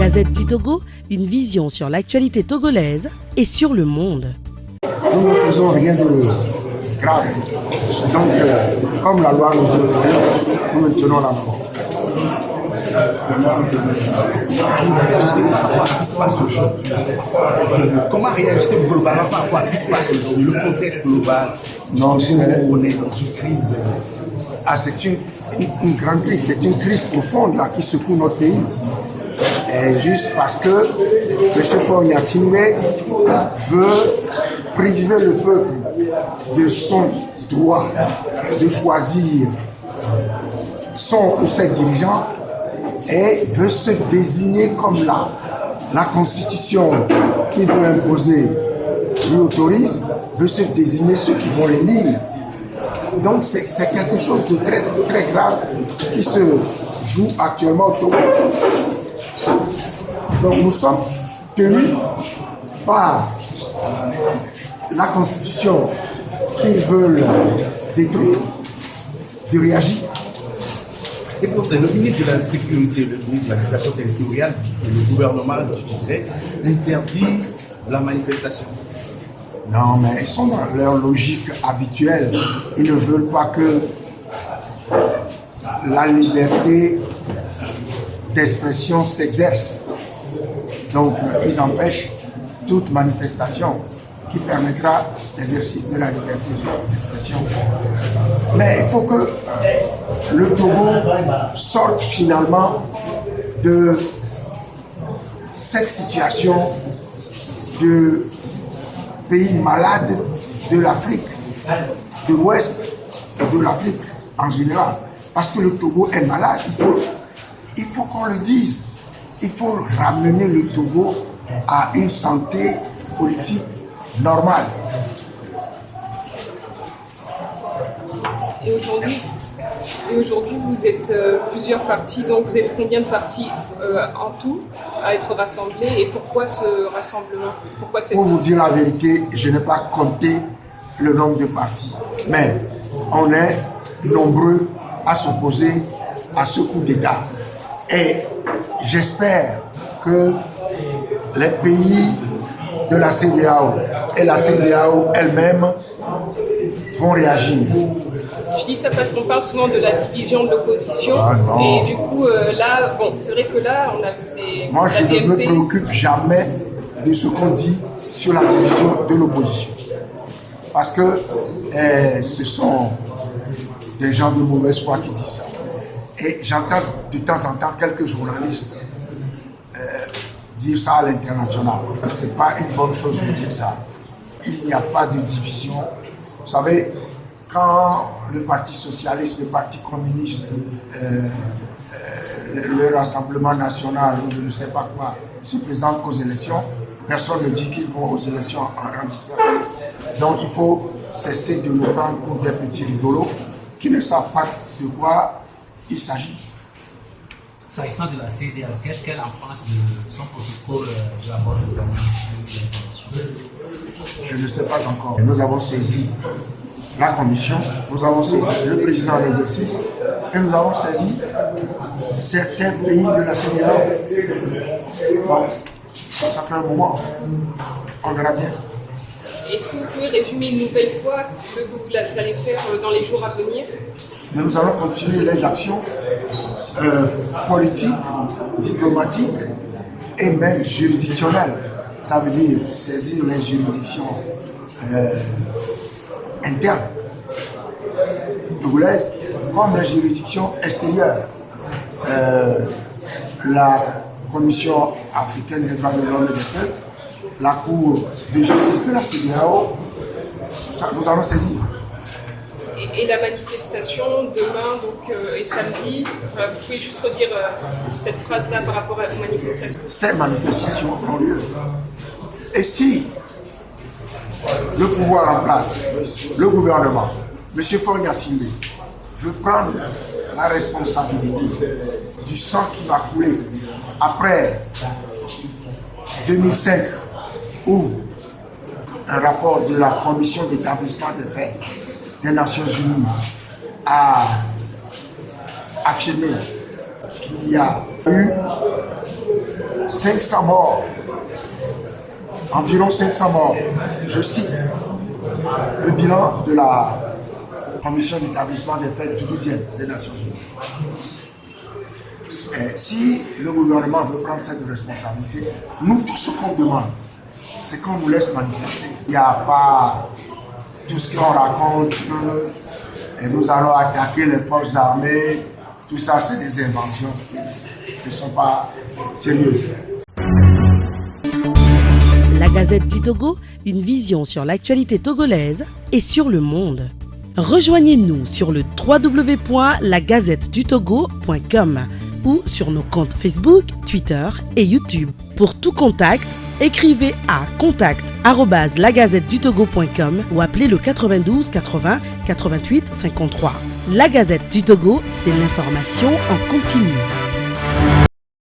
Gazette du Togo, une vision sur l'actualité togolaise et sur le monde. Nous ne faisons rien de grave. Donc, comme la loi nous autorise, nous maintenons la loi. Ce qui se passe aujourd'hui, comment réagissez-vous globalement par rapport à ce qui se passe aujourd'hui, le contexte global? Non, on est dans une crise. c'est une grande crise, c'est une crise profonde là, qui secoue notre pays. Et juste parce que M. Faure Gnassingbé veut priver le peuple de son droit de choisir son ou ses dirigeants et veut se désigner comme la constitution qu'il veut imposer lui autorise, veut se désigner ceux qui vont les lire. Donc c'est quelque chose de très, très grave qui se joue actuellement au Togo. Donc nous sommes tenus par la constitution qu'ils veulent détruire, de réagir. Et pourtant, le ministre de la Sécurité, le ministre de l'Administration territoriale, le gouvernement, je dirais, interdit la manifestation. Non, mais ils sont dans leur logique habituelle. Ils ne veulent pas que la liberté d'expression s'exerce. Donc, ils empêchent toute manifestation qui permettra l'exercice de la liberté d'expression. Mais il faut que le Togo sorte finalement de cette situation de pays malade de l'Afrique, de l'Ouest de l'Afrique en général. Parce que le Togo est malade, il faut qu'on le dise. Il faut ramener le Togo à une santé politique normale. Et aujourd'hui, vous êtes plusieurs partis, donc vous êtes combien de partis en tout à être rassemblés et pourquoi ce rassemblement? Pour vous dire la vérité, je n'ai pas compté le nombre de partis, mais on est nombreux à s'opposer à ce coup d'État. Et j'espère que les pays de la CEDEAO et la CEDEAO elle-même vont réagir. Je dis ça parce qu'on parle souvent de la division de l'opposition. Et du coup, là, bon, c'est vrai que là, on a vu des... Moi, je ne me préoccupe jamais de ce qu'on dit sur la division de l'opposition. Parce que ce sont des gens de mauvaise foi qui disent ça. Et j'entends de temps en temps quelques journalistes dire ça à l'international. Ce n'est pas une bonne chose de dire ça. Il n'y a pas de division. Vous savez, quand le Parti socialiste, le Parti communiste, le Rassemblement national, ou je ne sais pas quoi, se présentent aux élections, personne ne dit qu'ils vont aux élections en rang dispersé. Donc il faut cesser de nous prendre pour des petits rigolos qui ne savent pas de quoi il s'agit. S'agissant de la CEDEAO, qu'est-ce qu'elle en pense de son protocole de la bonne gouvernance? Je ne sais pas encore. Nous avons saisi la commission, nous avons saisi le président en exercice et nous avons saisi certains pays de la CEDEAO. Bon, ça fait un moment. On verra bien. Est-ce que vous pouvez résumer une nouvelle fois ce que vous allez faire dans les jours à venir? Mais nous allons continuer les actions politiques, diplomatiques et même juridictionnelles. Ça veut dire saisir les juridictions internes togolaises comme les juridictions extérieures. La Commission africaine des droits de l'homme et des peuples, la Cour de justice de la CEDEAO, nous allons saisir. Et la manifestation demain donc, et samedi, vous pouvez juste redire cette phrase-là par rapport aux manifestations? Ces manifestations ont lieu. Et si le pouvoir en place, le gouvernement, M. Faure Gnassingbé, veut prendre la responsabilité du sang qui va couler après 2005, où un rapport de la commission d'établissement des faits des Nations Unies a affirmé qu'il y a eu 500 morts, environ 500 morts. Je cite le bilan de la commission d'établissement des fêtes tutoutiennes des Nations Unies. Et si le gouvernement veut prendre cette responsabilité, nous, tout ce qu'on demande, c'est qu'on nous laisse manifester. Il n'y a pas tout ce qu'on raconte que nous allons attaquer les forces armées. Tout ça, c'est des inventions qui ne sont pas sérieuses. La Gazette du Togo, une vision sur l'actualité togolaise et sur le monde. Rejoignez-nous sur le www.lagazettedutogo.com ou sur nos comptes Facebook, Twitter et YouTube. Pour tout contact, écrivez à contact@lagazettedutogo.com ou appelez le 92 80 88 53. La Gazette du Togo, c'est l'information en continu.